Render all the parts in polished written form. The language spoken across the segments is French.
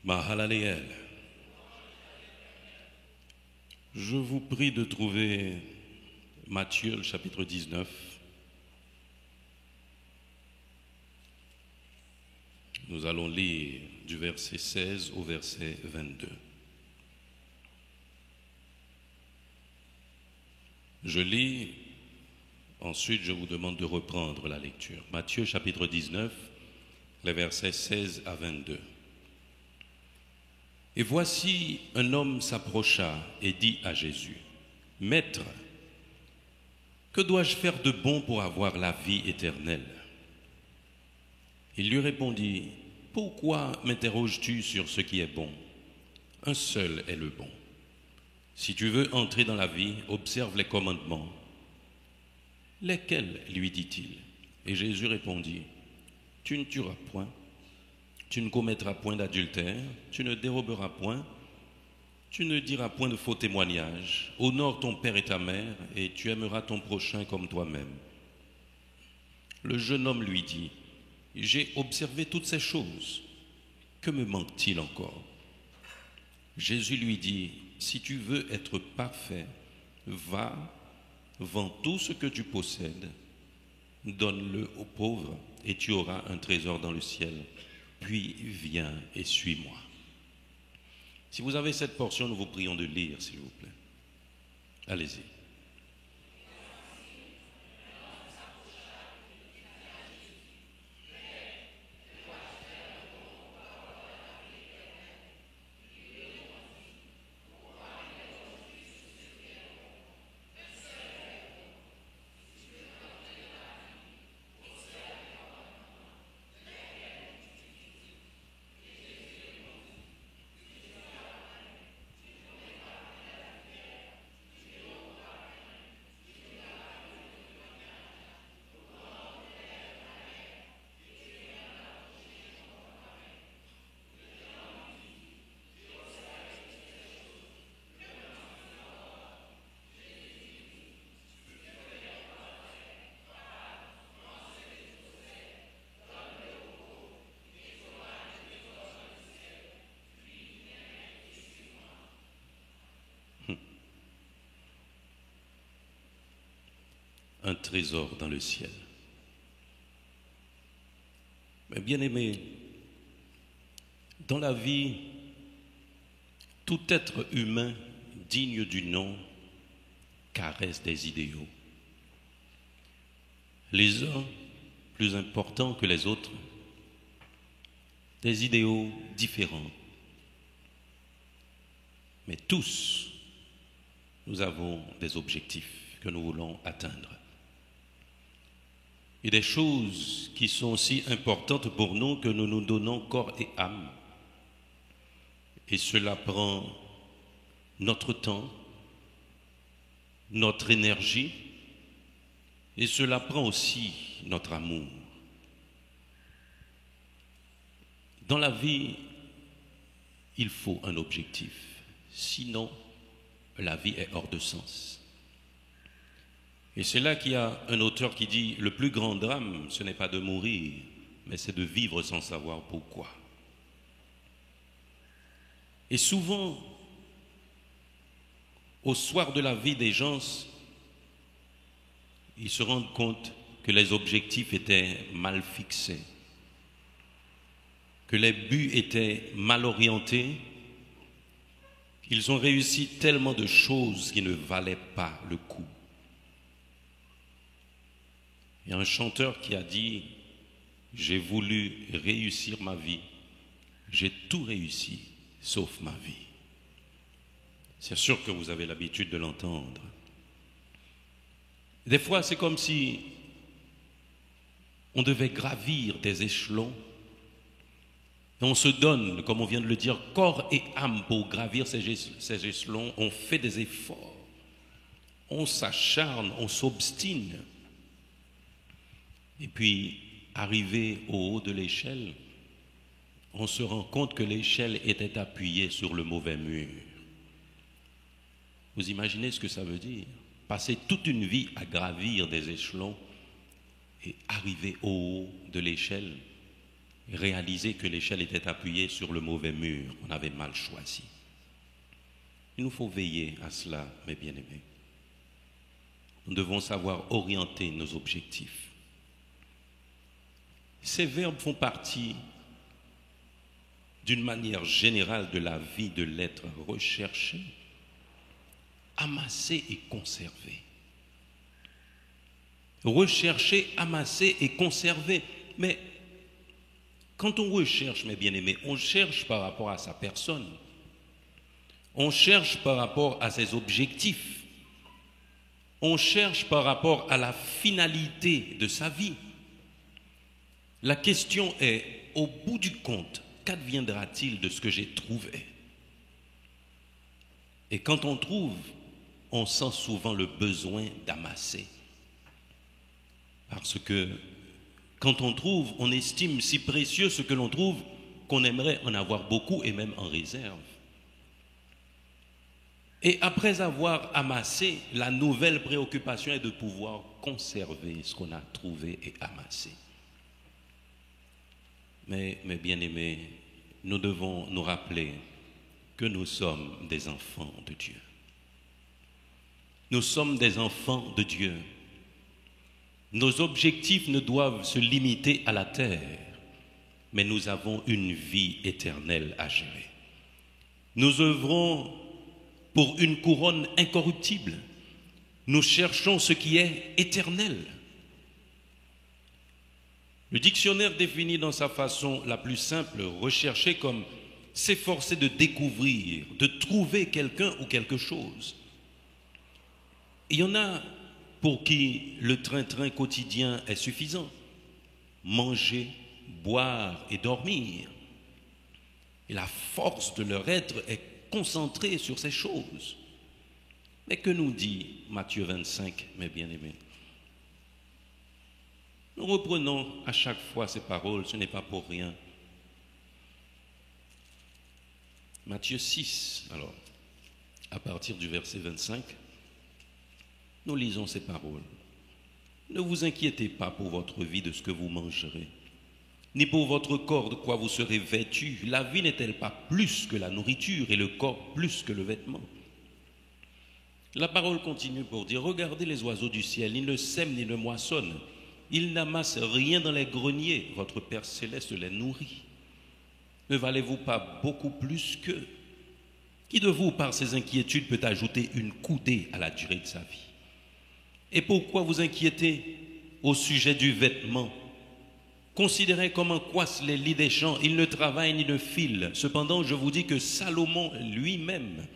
Mahalaleel. Je vous prie de trouver Matthieu, le chapitre 19. Nous allons lire du verset 16 au verset 22. Je lis, ensuite je vous demande de reprendre la lecture. Matthieu, chapitre 19, les versets 16 à 22. Et voici, un homme s'approcha et dit à Jésus, « Maître, que dois-je faire de bon pour avoir la vie éternelle ?» Il lui répondit, « Pourquoi m'interroges-tu sur ce qui est bon? Un seul est le bon. Si tu veux entrer dans la vie, observe les commandements. » « Lesquels ?» lui dit-il. Et Jésus répondit, « Tu ne tueras point, tu ne commettras point d'adultère, tu ne déroberas point, tu ne diras point de faux témoignages, honore ton père et ta mère, et tu aimeras ton prochain comme toi-même. » Le jeune homme lui dit, « J'ai observé toutes ces choses. Que me manque-t-il encore ?» Jésus lui dit, « Si tu veux être parfait, va, vends tout ce que tu possèdes, donne-le aux pauvres, et tu auras un trésor dans le ciel. Puis viens et suis-moi. » Si vous avez cette portion, nous vous prions de lire, s'il vous plaît. Allez-y. Un trésor dans le ciel. Mais bien aimé, dans la vie, tout être humain digne du nom caresse des idéaux. Les uns plus importants que les autres, des idéaux différents. Mais tous, nous avons des objectifs que nous voulons atteindre. Et des choses qui sont si importantes pour nous que nous nous donnons corps et âme. Et cela prend notre temps, notre énergie, et cela prend aussi notre amour. Dans la vie, il faut un objectif. Sinon, la vie est hors de sens. Et c'est là qu'il y a un auteur qui dit « Le plus grand drame, ce n'est pas de mourir, mais c'est de vivre sans savoir pourquoi. » Et souvent, au soir de la vie des gens, ils se rendent compte que les objectifs étaient mal fixés, que les buts étaient mal orientés, qu'ils ont réussi tellement de choses qui ne valaient pas le coup. Il y a un chanteur qui a dit « J'ai voulu réussir ma vie, j'ai tout réussi, sauf ma vie. » C'est sûr que vous avez l'habitude de l'entendre. Des fois, c'est comme si on devait gravir des échelons et on se donne, comme on vient de le dire, corps et âme pour gravir ces échelons. On fait des efforts, on s'acharne, on s'obstine. Et puis, arrivé au haut de l'échelle, on se rend compte que l'échelle était appuyée sur le mauvais mur. Vous imaginez ce que ça veut dire? Passer toute une vie à gravir des échelons et arriver au haut de l'échelle réalisé que l'échelle était appuyée sur le mauvais mur, on avait mal choisi. Il nous faut veiller à cela, mes bien-aimés. Nous devons savoir orienter nos objectifs. Ces verbes font partie d'une manière générale de la vie de l'être recherché, amassé et conservé. Rechercher, amasser et conserver. Mais quand on recherche, mes bien-aimés, on cherche par rapport à sa personne. On cherche par rapport à ses objectifs. On cherche par rapport à la finalité de sa vie. La question est, au bout du compte, qu'adviendra-t-il de ce que j'ai trouvé? Et quand on trouve, on sent souvent le besoin d'amasser. Parce que quand on trouve, on estime si précieux ce que l'on trouve qu'on aimerait en avoir beaucoup et même en réserve. Et après avoir amassé, la nouvelle préoccupation est de pouvoir conserver ce qu'on a trouvé et amassé. Mais mes bien-aimés, nous devons nous rappeler que nous sommes des enfants de Dieu. Nous sommes des enfants de Dieu. Nos objectifs ne doivent se limiter à la terre, mais nous avons une vie éternelle à gérer. Nous œuvrons pour une couronne incorruptible. Nous cherchons ce qui est éternel. Le dictionnaire définit dans sa façon la plus simple rechercher comme s'efforcer de découvrir, de trouver quelqu'un ou quelque chose. Il y en a pour qui le train-train quotidien est suffisant. Manger, boire et dormir. Et la force de leur être est concentrée sur ces choses. Mais que nous dit Matthieu 25, mes bien-aimés? Nous reprenons à chaque fois ces paroles, ce n'est pas pour rien. Matthieu 6, alors, à partir du verset 25, nous lisons ces paroles. Ne vous inquiétez pas pour votre vie de ce que vous mangerez, ni pour votre corps de quoi vous serez vêtus. La vie n'est-elle pas plus que la nourriture et le corps plus que le vêtement? La parole continue pour dire, regardez les oiseaux du ciel, ils ne sèment ni ne moissonnent, ils n'amassent rien dans les greniers, votre Père céleste les nourrit. Ne valez-vous pas beaucoup plus qu'eux? Qui de vous, par ses inquiétudes, peut ajouter une coudée à la durée de sa vie? Et pourquoi vous inquiétez au sujet du vêtement? Considérez comment croissent les lits des champs, ils ne travaillent ni ne filent. Cependant, je vous dis que Salomon lui-même,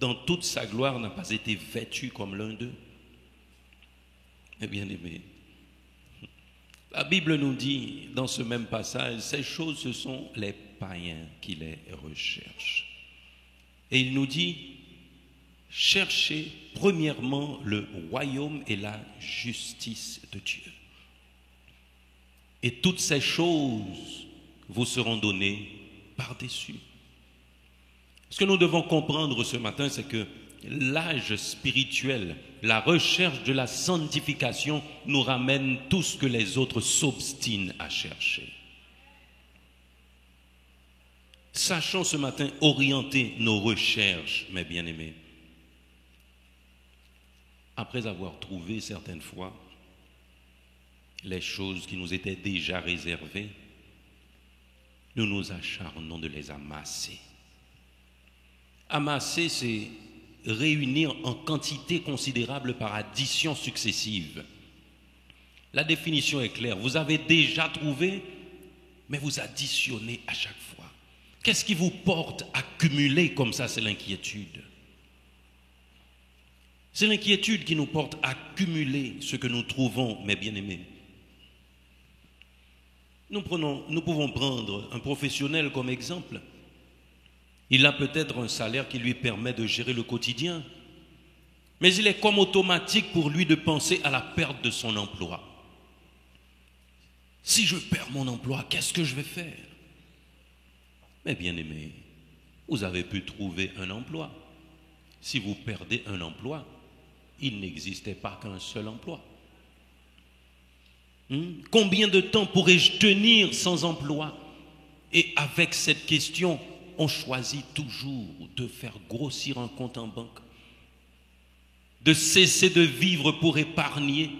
dans toute sa gloire, n'a pas été vêtu comme l'un d'eux. Eh bien aimé, la Bible nous dit dans ce même passage, ces choses, ce sont les païens qui les recherchent. Et il nous dit, cherchez premièrement le royaume et la justice de Dieu. Et toutes ces choses vous seront données par-dessus. Ce que nous devons comprendre ce matin, c'est que l'âge spirituel, la recherche de la sanctification nous ramène tout ce que les autres s'obstinent à chercher. Sachons ce matin orienter nos recherches, mes bien-aimés. Après avoir trouvé certaines fois les choses qui nous étaient déjà réservées, nous nous acharnons de les amasser. Amasser, c'est réunir en quantité considérable par addition successive. La définition est claire. Vous avez déjà trouvé, mais vous additionnez à chaque fois. Qu'est-ce qui vous porte à cumuler comme ça? C'est l'inquiétude. C'est l'inquiétude qui nous porte à cumuler ce que nous trouvons, mes bien-aimés. Nous pouvons prendre un professionnel comme exemple. Il a peut-être un salaire qui lui permet de gérer le quotidien, mais il est comme automatique pour lui de penser à la perte de son emploi. Si je perds mon emploi, qu'est-ce que je vais faire? Mais bien aimé, vous avez pu trouver un emploi. Si vous perdez un emploi, il n'existait pas qu'un seul emploi. Combien de temps pourrais-je tenir sans emploi? Et avec cette question, on choisit toujours de faire grossir un compte en banque, de cesser de vivre pour épargner.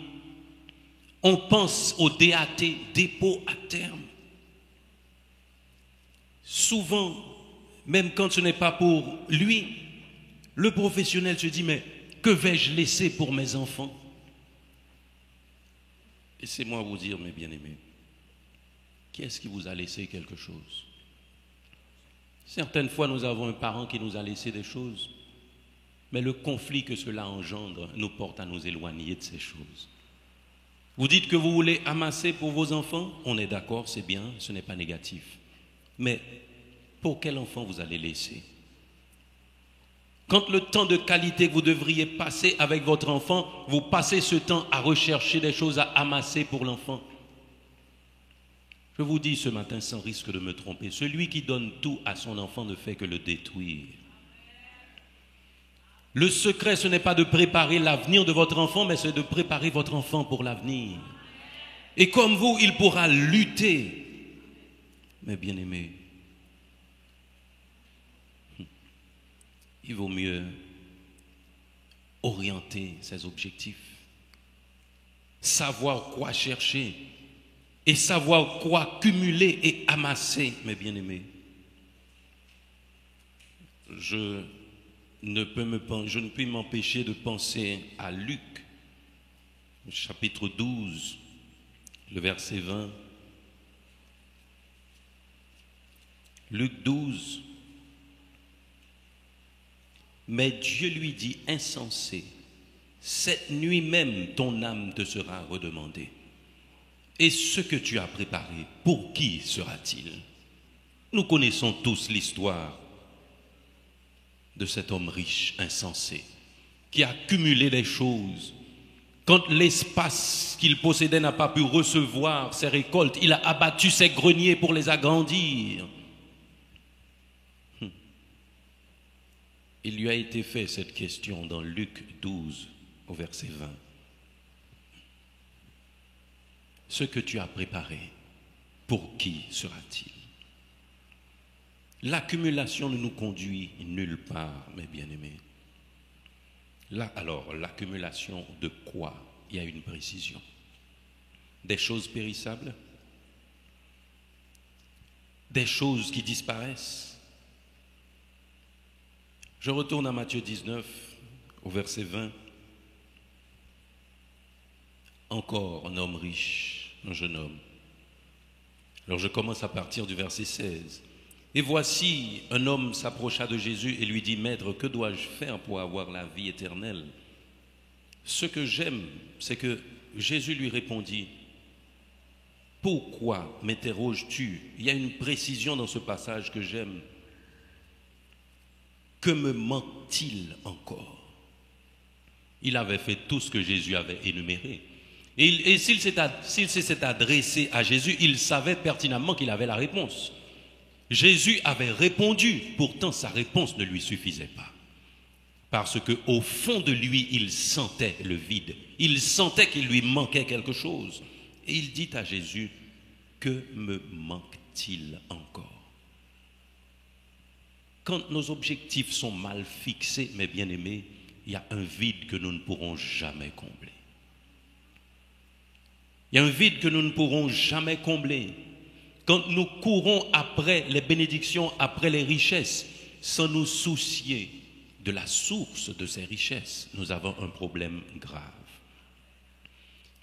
On pense au DAT, dépôt à terme. Souvent, même quand ce n'est pas pour lui, le professionnel se dit, mais que vais-je laisser pour mes enfants? Laissez-moi vous dire, mes bien-aimés, qui est-ce qui vous a laissé quelque chose? Certaines fois, nous avons un parent qui nous a laissé des choses, mais le conflit que cela engendre nous porte à nous éloigner de ces choses. Vous dites que vous voulez amasser pour vos enfants, on est d'accord, c'est bien, ce n'est pas négatif. Mais pour quel enfant vous allez laisser? Quand le temps de qualité que vous devriez passer avec votre enfant, vous passez ce temps à rechercher des choses à amasser pour l'enfant. Je vous dis ce matin sans risque de me tromper, celui qui donne tout à son enfant ne fait que le détruire. Le secret, ce n'est pas de préparer l'avenir de votre enfant, mais c'est de préparer votre enfant pour l'avenir. Et comme vous, il pourra lutter. Mais bien aimé, il vaut mieux orienter ses objectifs, savoir quoi chercher et savoir quoi cumuler et amasser, mes bien-aimés. Je ne puis m'empêcher de penser à Luc, chapitre 12, le verset 20. Luc 12. Mais Dieu lui dit, insensé, cette nuit même ton âme te sera redemandée. Et ce que tu as préparé, pour qui sera-t-il? Nous connaissons tous l'histoire de cet homme riche, insensé, qui a cumulé des choses. Quand l'espace qu'il possédait n'a pas pu recevoir ses récoltes, il a abattu ses greniers pour les agrandir. Il lui a été fait cette question dans Luc 12, au verset 20. Ce que tu as préparé, pour qui sera-t-il? L'accumulation ne nous conduit nulle part, mes bien-aimés. Là, alors, l'accumulation de quoi? Il y a une précision. Des choses périssables? Des choses qui disparaissent? Je retourne à Matthieu 19, au verset 20. Encore un homme riche, un jeune homme. Alors je commence à partir du verset 16. Et voici, un homme s'approcha de Jésus et lui dit, Maître, que dois-je faire pour avoir la vie éternelle? Ce que j'aime, c'est que Jésus lui répondit, pourquoi m'interroges-tu? Il y a une précision dans ce passage que j'aime. Que me manque-t-il encore? Il avait fait tout ce que Jésus avait énuméré. Et s'il s'est adressé à Jésus, il savait pertinemment qu'il avait la réponse. Jésus avait répondu, pourtant sa réponse ne lui suffisait pas. Parce qu'au fond de lui, il sentait le vide. Il sentait qu'il lui manquait quelque chose. Et il dit à Jésus, que me manque-t-il encore? Quand nos objectifs sont mal fixés, mes bien-aimés, il y a un vide que nous ne pourrons jamais combler. Il y a un vide que nous ne pourrons jamais combler. Quand nous courons après les bénédictions, après les richesses, sans nous soucier de la source de ces richesses, nous avons un problème grave.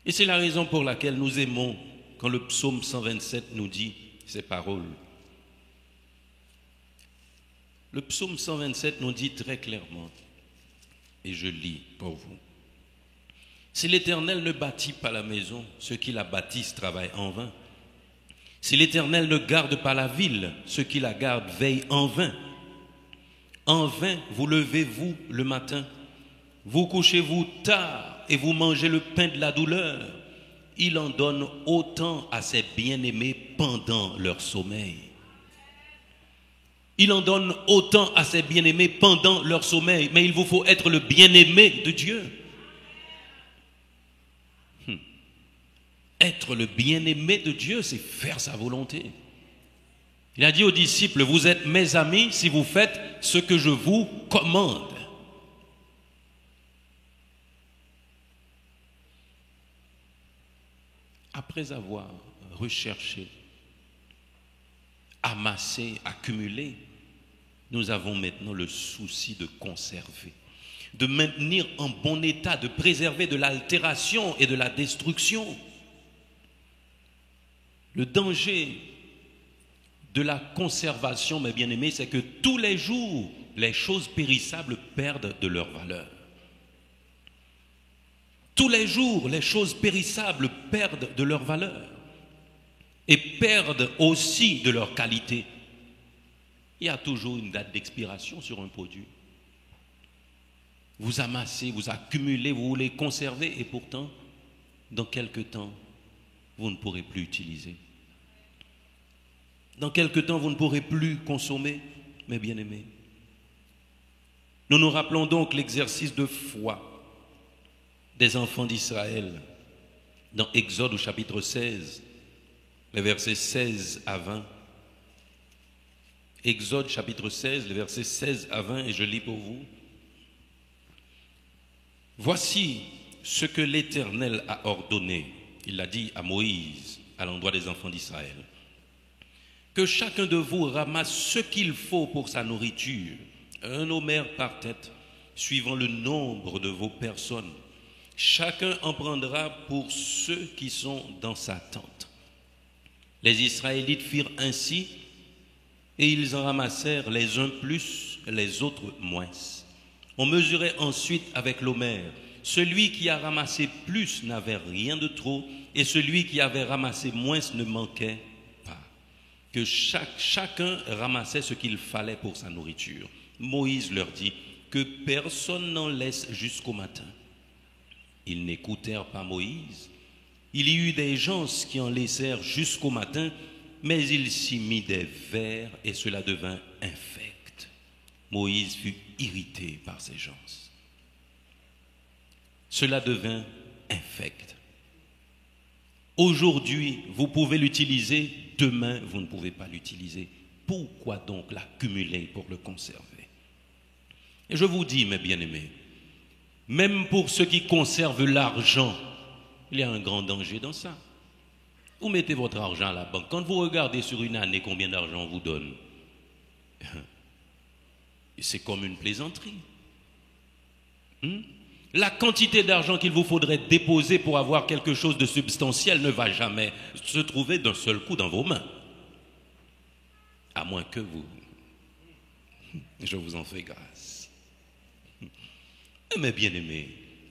Et c'est la raison pour laquelle nous aimons quand le psaume 127 nous dit ces paroles. Le psaume 127 nous dit très clairement, et je lis pour vous, « Si l'Éternel ne bâtit pas la maison, ceux qui la bâtissent travaillent en vain. Si l'Éternel ne garde pas la ville, ceux qui la gardent veillent en vain. En vain, vous levez-vous le matin, vous couchez-vous tard et vous mangez le pain de la douleur. Il en donne autant à ses bien-aimés pendant leur sommeil. » Il en donne autant à ses bien-aimés pendant leur sommeil. Mais il vous faut être le bien-aimé de Dieu. Être le bien-aimé de Dieu, c'est faire sa volonté. Il a dit aux disciples, vous êtes mes amis si vous faites ce que je vous commande. Après avoir recherché, amassé, accumulé, nous avons maintenant le souci de conserver, de maintenir en bon état, de préserver de l'altération et de la destruction. Le danger de la conservation, mes bien-aimés, c'est que tous les jours, les choses périssables perdent de leur valeur. Tous les jours, les choses périssables perdent de leur valeur et perdent aussi de leur qualité. Il y a toujours une date d'expiration sur un produit. Vous amassez, vous accumulez, vous voulez conserver et pourtant, dans quelque temps, vous ne pourrez plus utiliser. Dans quelque temps, vous ne pourrez plus consommer, mes bien-aimés. Nous nous rappelons donc l'exercice de foi des enfants d'Israël dans Exode au chapitre 16, les versets 16 à 20. Exode chapitre 16, les versets 16 à 20, et je lis pour vous. Voici ce que l'Éternel a ordonné. Il l'a dit à Moïse, à l'endroit des enfants d'Israël. Que chacun de vous ramasse ce qu'il faut pour sa nourriture, un homère par tête, suivant le nombre de vos personnes. Chacun en prendra pour ceux qui sont dans sa tente. Les Israélites firent ainsi, et ils en ramassèrent les uns plus, les autres moins. On mesurait ensuite avec l'homère. Celui qui a ramassé plus n'avait rien de trop, et celui qui avait ramassé moins ne manquait pas. Que chacun ramassait ce qu'il fallait pour sa nourriture. Moïse leur dit que personne n'en laisse jusqu'au matin. Ils n'écoutèrent pas Moïse. Il y eut des gens qui en laissèrent jusqu'au matin, mais il s'y mit des vers et cela devint infect. Moïse fut irrité par ces gens. Cela devint infect. Aujourd'hui, vous pouvez l'utiliser, demain, vous ne pouvez pas l'utiliser. Pourquoi donc l'accumuler pour le conserver? Et je vous dis, mes bien-aimés, même pour ceux qui conservent l'argent, il y a un grand danger dans ça. Vous mettez votre argent à la banque. Quand vous regardez sur une année combien d'argent on vous donne, c'est comme une plaisanterie. La quantité d'argent qu'il vous faudrait déposer pour avoir quelque chose de substantiel ne va jamais se trouver d'un seul coup dans vos mains. À moins que vous... Je vous en fais grâce. Mes bien-aimés,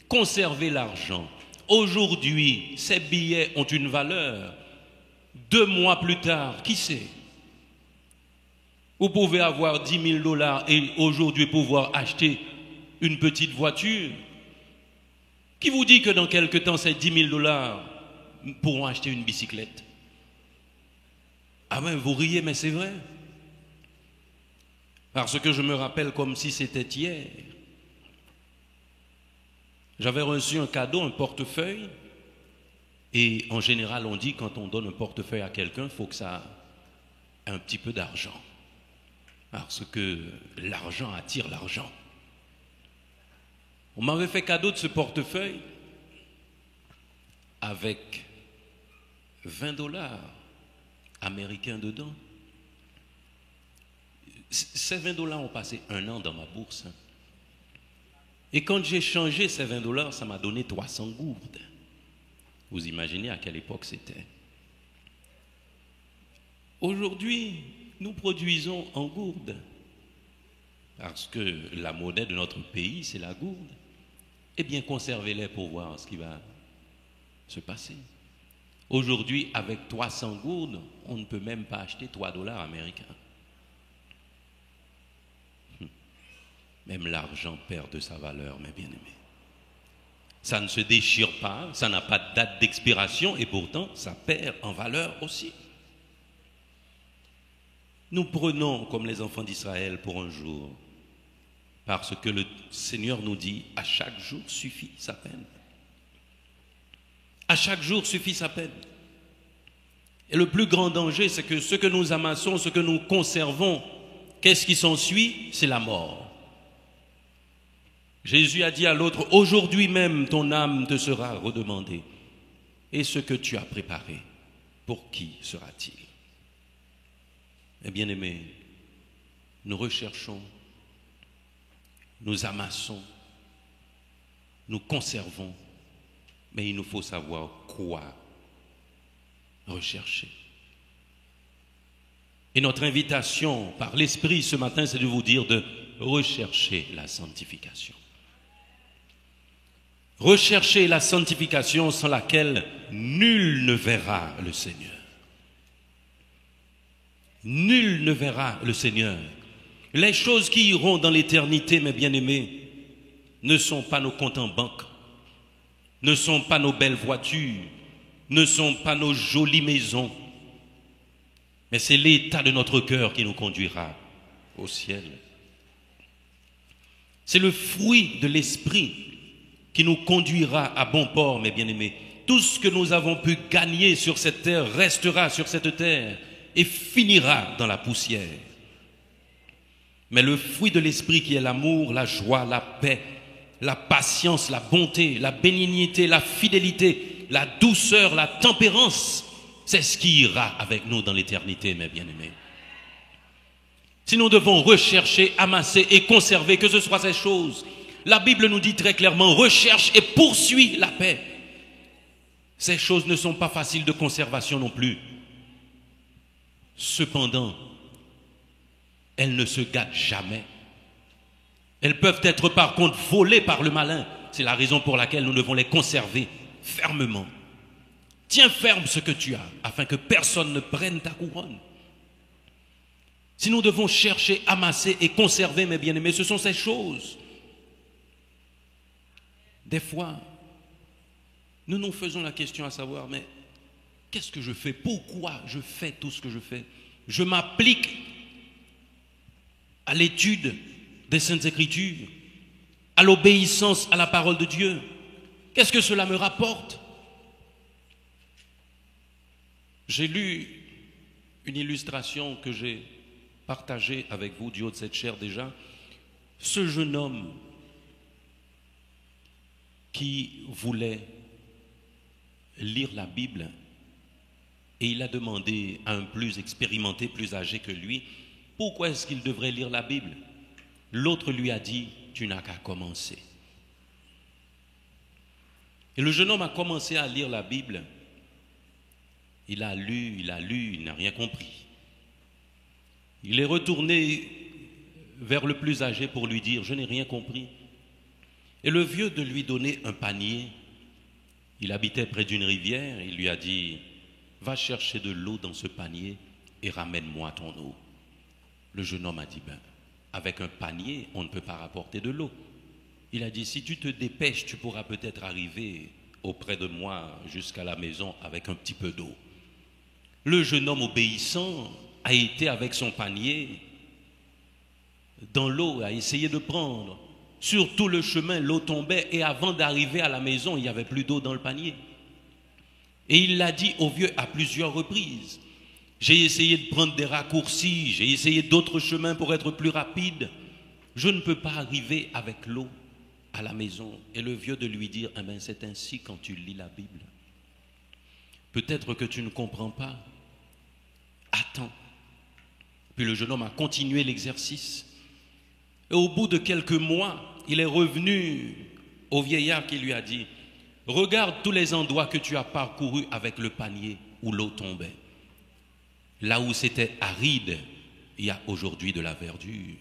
conservez l'argent. Aujourd'hui, ces billets ont une valeur. 2 mois plus tard, qui sait? Vous pouvez avoir 10 000 $ et aujourd'hui pouvoir acheter une petite voiture. Qui vous dit que dans quelque temps, ces 10 000 $ pourront acheter une bicyclette? Ah ben, vous riez, mais c'est vrai. Parce que je me rappelle comme si c'était hier. J'avais reçu un cadeau, un portefeuille. Et en général, on dit quand on donne un portefeuille à quelqu'un, il faut que ça ait un petit peu d'argent. Parce que l'argent attire l'argent. On m'avait fait cadeau de ce portefeuille avec 20 $ américains dedans. Ces 20 $ ont passé 1 an dans ma bourse. Et quand j'ai changé ces 20 $, ça m'a donné 300 gourdes. Vous imaginez à quelle époque c'était. Aujourd'hui, nous produisons en gourdes. Parce que la monnaie de notre pays, c'est la gourde. Eh bien, conservez-les pour voir ce qui va se passer. Aujourd'hui, avec 300 gourdes, on ne peut même pas acheter 3 $ américains. Même l'argent perd de sa valeur, mes bien-aimés. Ça ne se déchire pas, ça n'a pas de date d'expiration et pourtant, ça perd en valeur aussi. Nous prenons comme les enfants d'Israël pour un jour, parce que le Seigneur nous dit, à chaque jour suffit sa peine. À chaque jour suffit sa peine. Et le plus grand danger, c'est que ce que nous amassons, ce que nous conservons, qu'est-ce qui s'ensuit? C'est la mort. Jésus a dit à l'autre, aujourd'hui même ton âme te sera redemandée. Et ce que tu as préparé, pour qui sera-t-il? Eh bien aimés, nous recherchons, nous amassons, nous conservons, mais il nous faut savoir quoi rechercher. Et notre invitation par l'Esprit ce matin, c'est de vous dire de rechercher la sanctification. Recherchez la sanctification sans laquelle nul ne verra le Seigneur. Nul ne verra le Seigneur. Les choses qui iront dans l'éternité, mes bien-aimés, ne sont pas nos comptes en banque, ne sont pas nos belles voitures, ne sont pas nos jolies maisons, mais c'est l'état de notre cœur qui nous conduira au ciel. C'est le fruit de l'Esprit qui nous conduira à bon port, mes bien-aimés. Tout ce que nous avons pu gagner sur cette terre restera sur cette terre et finira dans la poussière. Mais le fruit de l'Esprit qui est l'amour, la joie, la paix, la patience, la bonté, la bénignité, la fidélité, la douceur, la tempérance, c'est ce qui ira avec nous dans l'éternité, mes bien-aimés. Si nous devons rechercher, amasser et conserver, que ce soit ces choses, la Bible nous dit très clairement, recherche et poursuis la paix. Ces choses ne sont pas faciles de conservation non plus. Cependant, elles ne se gâtent jamais. Elles peuvent être par contre volées par le malin. C'est la raison pour laquelle nous devons les conserver fermement. Tiens ferme ce que tu as, afin que personne ne prenne ta couronne. Si nous devons chercher, amasser et conserver, mes bien-aimés, ce sont ces choses. Des fois, nous nous faisons la question à savoir, mais qu'est-ce que je fais? Pourquoi je fais tout ce que je fais? Je m'applique à l'étude des Saintes Écritures, à l'obéissance à la parole de Dieu. Qu'est-ce que cela me rapporte? J'ai lu une illustration que j'ai partagée avec vous du haut de cette chair déjà. Ce jeune homme qui voulait lire la Bible et il a demandé à un plus expérimenté, plus âgé que lui, pourquoi est-ce qu'il devrait lire la Bible? L'autre lui a dit, tu n'as qu'à commencer. Et le jeune homme a commencé à lire la Bible. Il a lu, il n'a rien compris. Il est retourné vers le plus âgé pour lui dire, je n'ai rien compris. Et le vieux de lui donner un panier. Il habitait près d'une rivière. Il lui a dit, va chercher de l'eau dans ce panier et ramène-moi ton eau. Le jeune homme a dit, ben, avec un panier, on ne peut pas rapporter de l'eau. Il a dit, si tu te dépêches, tu pourras peut-être arriver auprès de moi jusqu'à la maison avec un petit peu d'eau. Le jeune homme obéissant a été avec son panier dans l'eau, a essayé de prendre. Sur tout le chemin, l'eau tombait et avant d'arriver à la maison, il n'y avait plus d'eau dans le panier. Et il l'a dit au vieux à plusieurs reprises. J'ai essayé de prendre des raccourcis, j'ai essayé d'autres chemins pour être plus rapide. Je ne peux pas arriver avec l'eau à la maison. Et le vieux de lui dire, eh bien, c'est ainsi quand tu lis la Bible. Peut-être que tu ne comprends pas. Attends. Puis le jeune homme a continué l'exercice. Et au bout de quelques mois, il est revenu au vieillard qui lui a dit, regarde tous les endroits que tu as parcourus avec le panier où l'eau tombait. Là où c'était aride, il y a aujourd'hui de la verdure.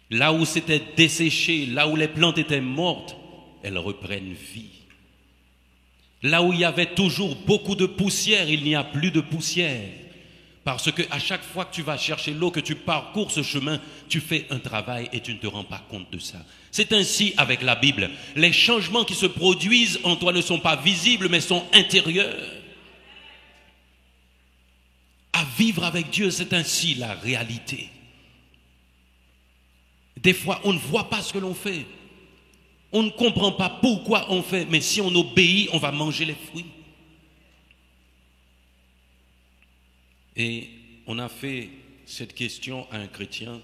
Là où c'était desséché, là où les plantes étaient mortes, elles reprennent vie. Là où il y avait toujours beaucoup de poussière, il n'y a plus de poussière. Parce qu'à chaque fois que tu vas chercher l'eau, que tu parcours ce chemin, tu fais un travail et tu ne te rends pas compte de ça. C'est ainsi avec la Bible. Les changements qui se produisent en toi ne sont pas visibles, mais sont intérieurs. À vivre avec Dieu, c'est ainsi la réalité. Des fois, on ne voit pas ce que l'on fait. On ne comprend pas pourquoi on fait, mais si on obéit, on va manger les fruits. Et on a fait cette question à un chrétien,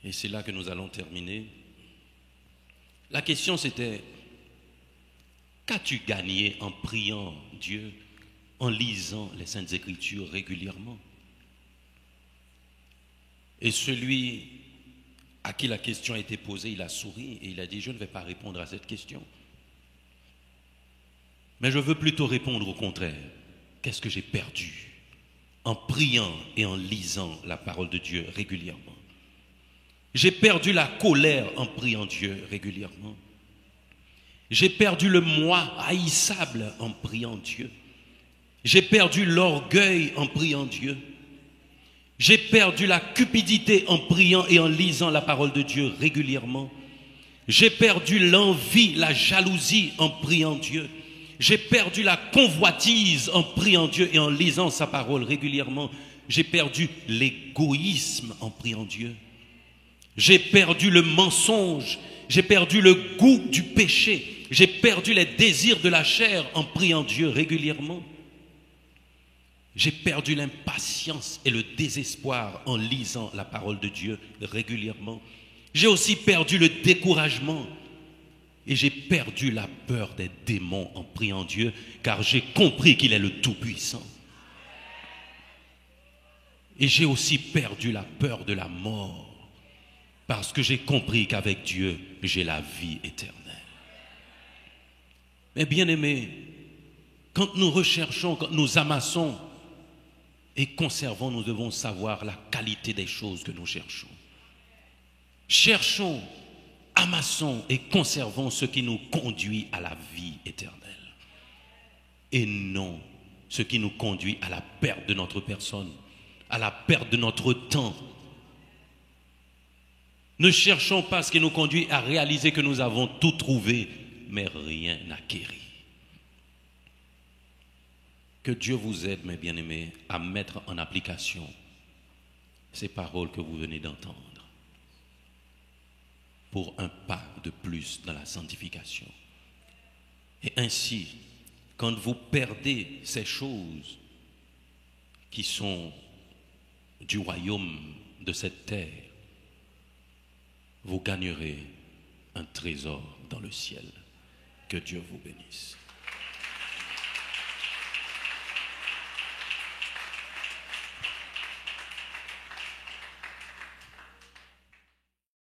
et c'est là que nous allons terminer. La question c'était: qu'as-tu gagné en priant Dieu, en lisant les Saintes Écritures régulièrement? Et celui à qui la question a été posée, il a souri et il a dit: je ne vais pas répondre à cette question. Mais je veux plutôt répondre au contraire. Qu'est-ce que j'ai perdu en priant et en lisant la parole de Dieu régulièrement? J'ai perdu la colère en priant Dieu régulièrement. J'ai perdu le moi haïssable en priant Dieu. J'ai perdu l'orgueil en priant Dieu. J'ai perdu la cupidité en priant et en lisant la parole de Dieu régulièrement. J'ai perdu l'envie, la jalousie en priant Dieu. J'ai perdu la convoitise en priant Dieu et en lisant sa parole régulièrement. J'ai perdu l'égoïsme en priant Dieu. J'ai perdu le mensonge. J'ai perdu le goût du péché. J'ai perdu les désirs de la chair en priant Dieu régulièrement. J'ai perdu l'impatience et le désespoir en lisant la parole de Dieu régulièrement. J'ai aussi perdu le découragement et j'ai perdu la peur des démons en priant Dieu, car j'ai compris qu'il est le Tout-Puissant. Et j'ai aussi perdu la peur de la mort, parce que j'ai compris qu'avec Dieu, j'ai la vie éternelle. Mais bien aimés, quand nous recherchons, quand nous amassons et conservons, nous devons savoir la qualité des choses que nous cherchons. Cherchons, amassons et conservons ce qui nous conduit à la vie éternelle. Et non ce qui nous conduit à la perte de notre personne, à la perte de notre temps. Ne cherchons pas ce qui nous conduit à réaliser que nous avons tout trouvé, mais rien acquéri. Que Dieu vous aide, mes bien-aimés, à mettre en application ces paroles que vous venez d'entendre pour un pas de plus dans la sanctification. Et ainsi, quand vous perdez ces choses qui sont du royaume de cette terre, vous gagnerez un trésor dans le ciel. Que Dieu vous bénisse.